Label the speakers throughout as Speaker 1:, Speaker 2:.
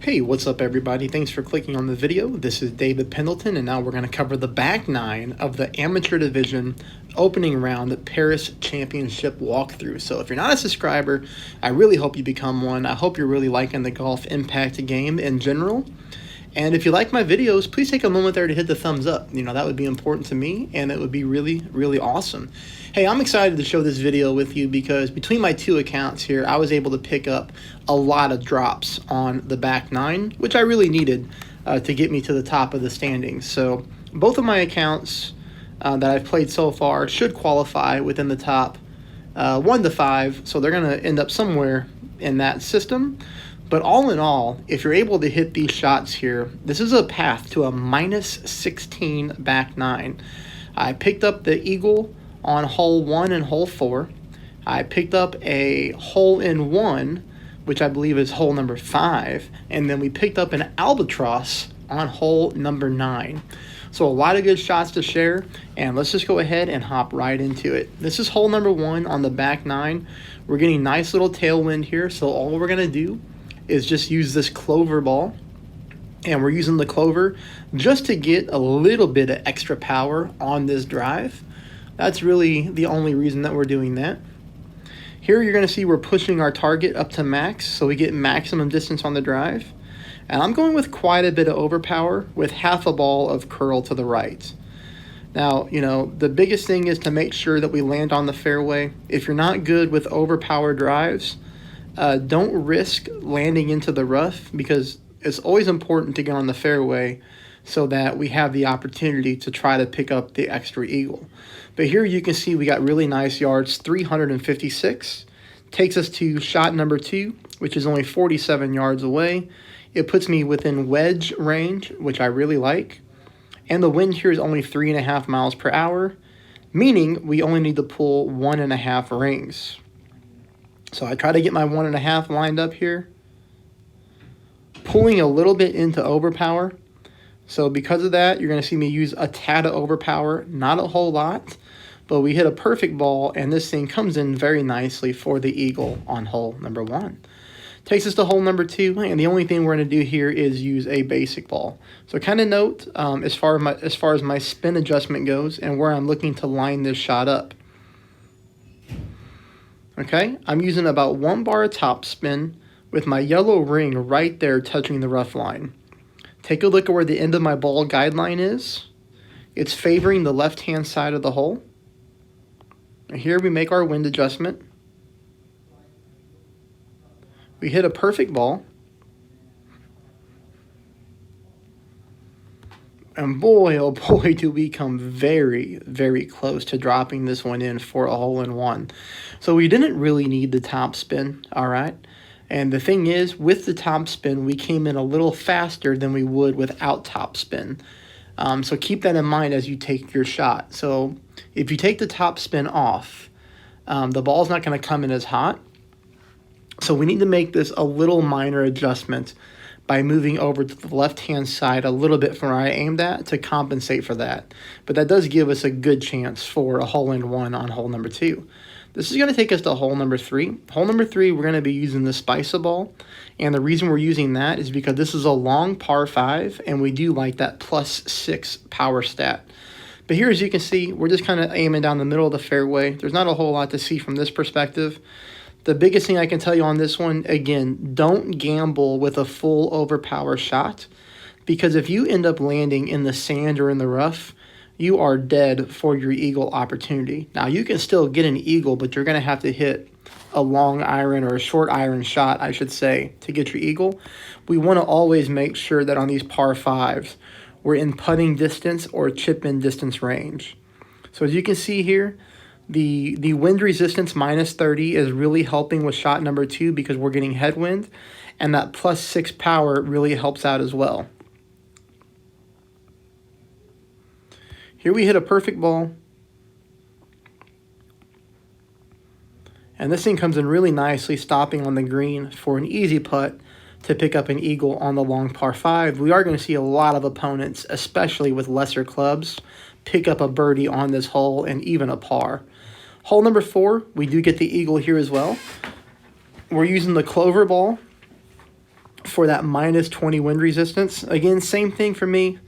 Speaker 1: Hey, what's up everybody? Thanks for clicking on the video. This is David Pendleton, and now we're going to cover the back nine of the Amateur Division opening round Paris Championship walkthrough. So if you're not a subscriber, I really hope you become one. I hope you're really liking the Golf Impact game in general. And if you like my videos, please take a moment there to hit the thumbs up. That would be important to me, and it would be really, really awesome. Hey, I'm excited to show this video with you because between my two accounts here, I was able to pick up a lot of drops on the back nine, which I really needed to get me to the top of the standings. So both of my accounts that I've played so far should qualify within the top 1 to 5, so they're going to end up somewhere in that system. But all in all, if you're able to hit these shots here, this is a path to a -16 back nine. I picked up the eagle on hole 1 and hole 4. I picked up a hole-in-one, which I believe is hole number 5, and then we picked up an albatross on hole number 9. So a lot of good shots to share, and let's just go ahead and hop right into it. This is hole number 1 on the back nine. We're getting nice little tailwind here, so all we're going to do is just use this clover ball, and we're using the clover just to get a little bit of extra power on this drive. That's really the only reason that we're doing that. Here you're going to see we're pushing our target up to max, so we get maximum distance on the drive. And I'm going with quite a bit of overpower with half a ball of curl to the right. Now, the biggest thing is to make sure that we land on the fairway. If you're not good with overpower drives, don't risk landing into the rough, because it's always important to get on the fairway so that we have the opportunity to try to pick up the extra eagle. But here you can see we got really nice yards, 356. Takes us to shot number 2, which is only 47 yards away. It puts me within wedge range, which I really like. And the wind here is only 3.5 miles per hour, meaning we only need to pull 1.5 rings. So I try to get my 1.5 lined up here, pulling a little bit into overpower. So because of that, you're going to see me use a tad of overpower, not a whole lot, but we hit a perfect ball, and this thing comes in very nicely for the eagle on hole number 1. Takes us to hole number 2, and the only thing we're going to do here is use a basic ball. So kind of note as far as my spin adjustment goes and where I'm looking to line this shot up. Okay, I'm using about 1 bar of top spin with my yellow ring right there touching the rough line. Take a look at where the end of my ball guideline is. It's favoring the left-hand side of the hole. And here we make our wind adjustment. We hit a perfect ball. And boy, oh boy, do we come very, very close to dropping this one in for a hole-in-one. So we didn't really need the top spin, all right? And the thing is, with the top spin, we came in a little faster than we would without top spin. So keep that in mind as you take your shot. So if you take the top spin off, the ball's not going to come in as hot. So we need to make this a little minor adjustment by moving over to the left-hand side a little bit from where I aimed at to compensate for that. But that does give us a good chance for a hole-in-one on hole number 2. This is going to take us to hole number 3. Hole number 3, we're going to be using the Spicer ball. And the reason we're using that is because this is a long par 5, and we do like that +6 power stat. But here, as you can see, we're just kind of aiming down the middle of the fairway. There's not a whole lot to see from this perspective. The biggest thing I can tell you on this one, again, don't gamble with a full overpower shot, because if you end up landing in the sand or in the rough, you are dead for your eagle opportunity. Now, you can still get an eagle, but you're going to have to hit a long iron or a short iron shot, I should say, to get your eagle. We want to always make sure that on these par 5s, we're in putting distance or chip-in distance range. So as you can see here, the wind resistance -30 is really helping with shot number 2 because we're getting headwind, and that +6 power really helps out as well. Here we hit a perfect ball. And this thing comes in really nicely, stopping on the green for an easy putt to pick up an eagle on the long par 5. We are going to see a lot of opponents, especially with lesser clubs, pick up a birdie on this hole and even a par. Hole number 4, we do get the eagle here as well. We're using the clover ball for that minus 20 wind resistance. Again, same thing for me.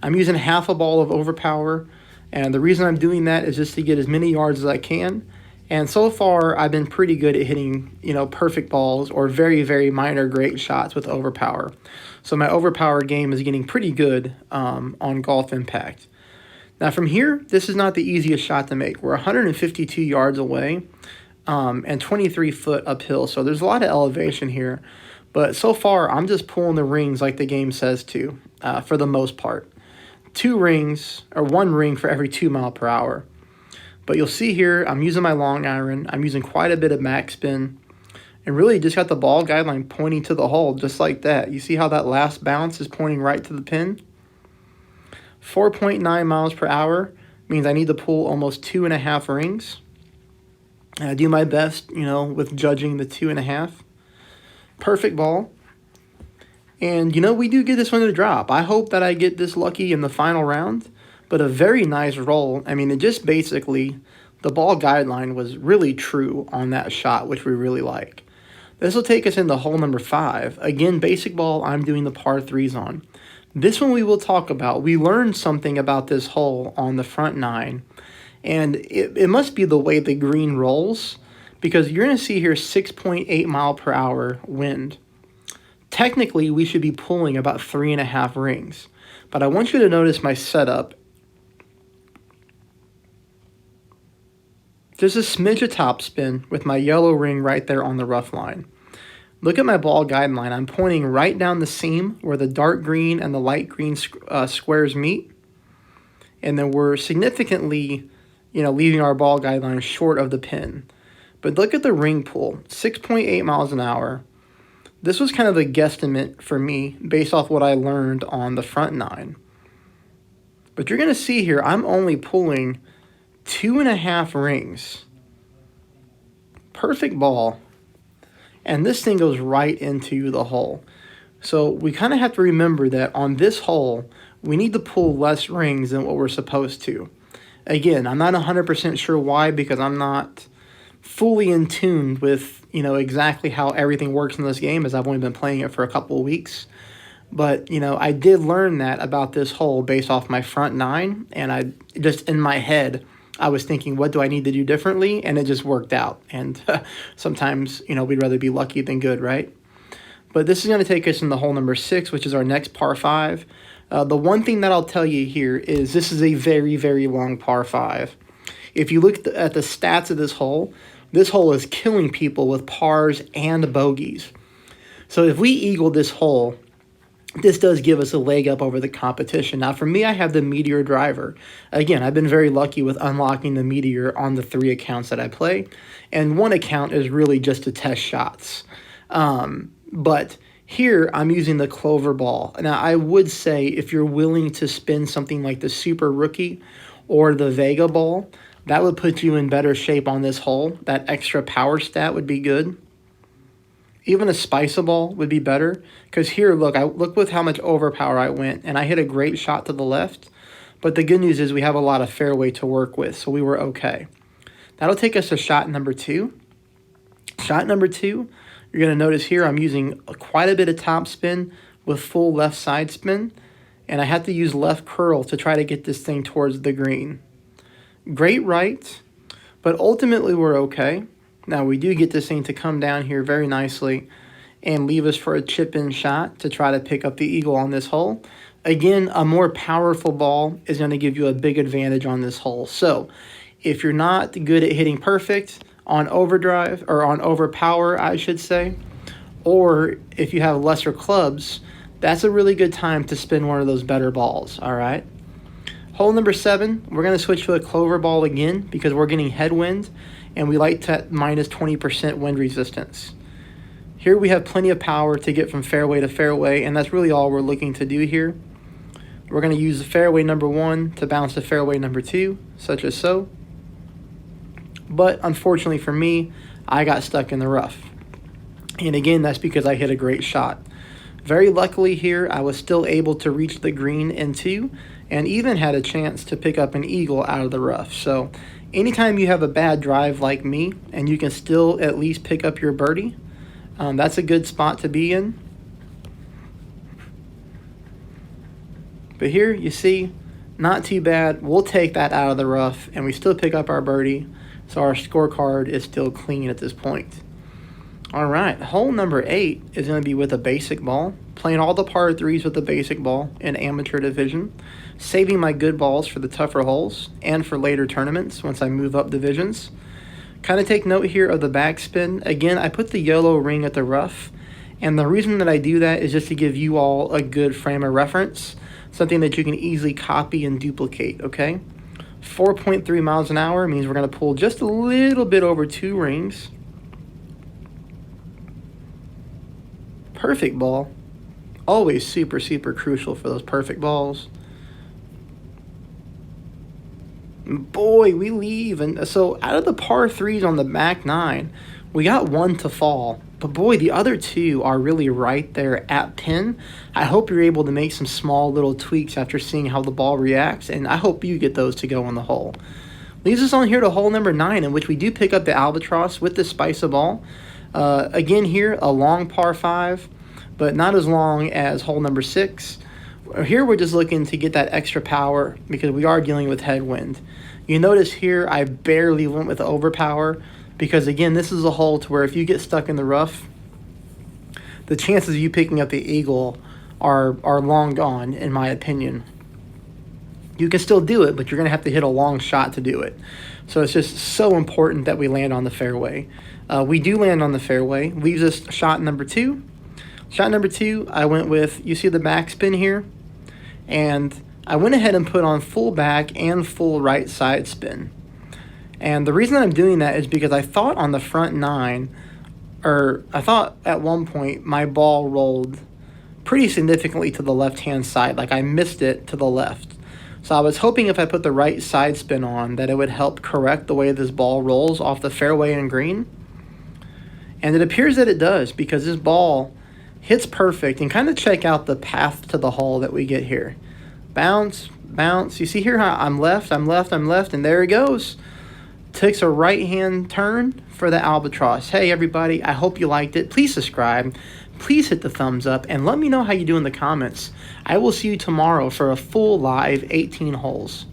Speaker 1: I'm using half a ball of overpower, and the reason I'm doing that is just to get as many yards as I can. And so far, I've been pretty good at hitting, perfect balls or very, very minor great shots with overpower. So my overpower game is getting pretty good on Golf Impact. Now from here, this is not the easiest shot to make. We're 152 yards away and 23 foot uphill, so there's a lot of elevation here. But so far, I'm just pulling the rings like the game says to, for the most part. 2 rings, or 1 ring for every 2 mile per hour. But you'll see here, I'm using my long iron. I'm using quite a bit of max spin. And really just got the ball guideline pointing to the hole, just like that. You see how that last bounce is pointing right to the pin? 4.9 miles per hour means I need to pull almost 2.5 rings. And I do my best, with judging the 2.5. Perfect ball. And, we do get this one to drop. I hope that I get this lucky in the final round. But a very nice roll. I mean, it just basically, the ball guideline was really true on that shot, which we really like. This will take us into hole number 5. Again, basic ball, I'm doing the par 3s on. This one we will talk about. We learned something about this hole on the front 9. And it must be the way the green rolls, because you're going to see here 6.8 mile per hour wind. Technically, we should be pulling about 3.5 rings. But I want you to notice my setup. There's a smidge of topspin with my yellow ring right there on the rough line. Look at my ball guideline. I'm pointing right down the seam where the dark green and the light green squares meet. And then we're significantly, leaving our ball guideline short of the pin. But look at the ring pull, 6.8 miles an hour. This was kind of a guesstimate for me based off what I learned on the front 9. But you're going to see here, I'm only pulling 2.5 rings. Perfect ball. And this thing goes right into the hole. So we kind of have to remember that on this hole, we need to pull less rings than what we're supposed to. Again, I'm not 100% sure why, because I'm not fully in tune with, exactly how everything works in this game, as I've only been playing it for a couple of weeks. But, I did learn that about this hole based off my front 9, and I just, in my head, I was thinking, what do I need to do differently? And it just worked out. And sometimes, we'd rather be lucky than good, right? But this is going to take us into hole number 6, which is our next par 5. The one thing that I'll tell you here is this is a very, very long par 5. If you look at the stats of this hole is killing people with pars and bogeys. So if we eagle this hole, this does give us a leg up over the competition. Now, for me, I have the Meteor driver. Again, I've been very lucky with unlocking the Meteor on the 3 accounts that I play. And 1 account is really just to test shots. But here, I'm using the Clover ball. Now, I would say if you're willing to spin something like the Super Rookie or the Vega ball, that would put you in better shape on this hole. That extra power stat would be good. Even a Spice ball would be better, because here, look with how much overpower I went, and I hit a great shot to the left. But the good news is we have a lot of fairway to work with, so we were okay. That'll take us to shot number 2. Shot number 2, you're going to notice here I'm using quite a bit of top spin with full left side spin, and I have to use left curl to try to get this thing towards the green. Great right, but ultimately we're okay. Now, we do get this thing to come down here very nicely and leave us for a chip-in shot to try to pick up the eagle on this hole. Again, a more powerful ball is going to give you a big advantage on this hole. So, if you're not good at hitting perfect on overdrive, or on overpower, I should say, or if you have lesser clubs, that's a really good time to spin one of those better balls, all right? Hole number 7, we're going to switch to a Clover ball again because we're getting headwind, and we like that minus 20% wind resistance. Here we have plenty of power to get from fairway to fairway, and that's really all we're looking to do here. We're going to use the fairway number 1 to bounce to fairway number 2, such as so. But unfortunately for me, I got stuck in the rough. And again, that's because I hit a great shot. Very luckily here, I was still able to reach the green in 2, and even had a chance to pick up an eagle out of the rough. So anytime you have a bad drive like me, and you can still at least pick up your birdie, that's a good spot to be in. But here, you see, not too bad. We'll take that out of the rough, and we still pick up our birdie. So our scorecard is still clean at this point. All right, hole number 8 is going to be with a basic ball. Playing all the par 3s with the basic ball in amateur division. Saving my good balls for the tougher holes and for later tournaments once I move up divisions. Kind of take note here of the backspin. Again, I put the yellow ring at the rough. And the reason that I do that is just to give you all a good frame of reference. Something that you can easily copy and duplicate, okay? 4.3 miles an hour means we're going to pull just a little bit over 2 rings. Perfect ball. Always super, super crucial for those perfect balls. Boy, we leave. And so out of the par 3s on the back 9, we got 1 to fall. But boy, the other 2 are really right there at pin. I hope you're able to make some small little tweaks after seeing how the ball reacts, and I hope you get those to go on the hole. Leaves us on here to hole number 9, in which we do pick up the albatross with the Spica ball. Again here, a long par 5, but not as long as hole number 6. Here we're just looking to get that extra power because we are dealing with headwind. You notice here I barely went with overpower because, again, this is a hole to where if you get stuck in the rough, the chances of you picking up the eagle are long gone, in my opinion. You can still do it, but you're going to have to hit a long shot to do it. So it's just so important that we land on the fairway. We do land on the fairway. Leaves us shot number 2. Shot number 2, I went with, you see the backspin here? And I went ahead and put on full back and full right side spin. And the reason I'm doing that is because I thought on the front 9, or I thought at one point my ball rolled pretty significantly to the left-hand side, like I missed it to the left. So I was hoping if I put the right side spin on that it would help correct the way this ball rolls off the fairway and green. And it appears that it does because this ball hits perfect. And kind of check out the path to the hole that we get here. Bounce, bounce. You see here how I'm left, and there it goes. Takes a right-hand turn for the albatross. Hey, everybody, I hope you liked it. Please subscribe. Please hit the thumbs up, and let me know how you do in the comments. I will see you tomorrow for a full live 18 holes.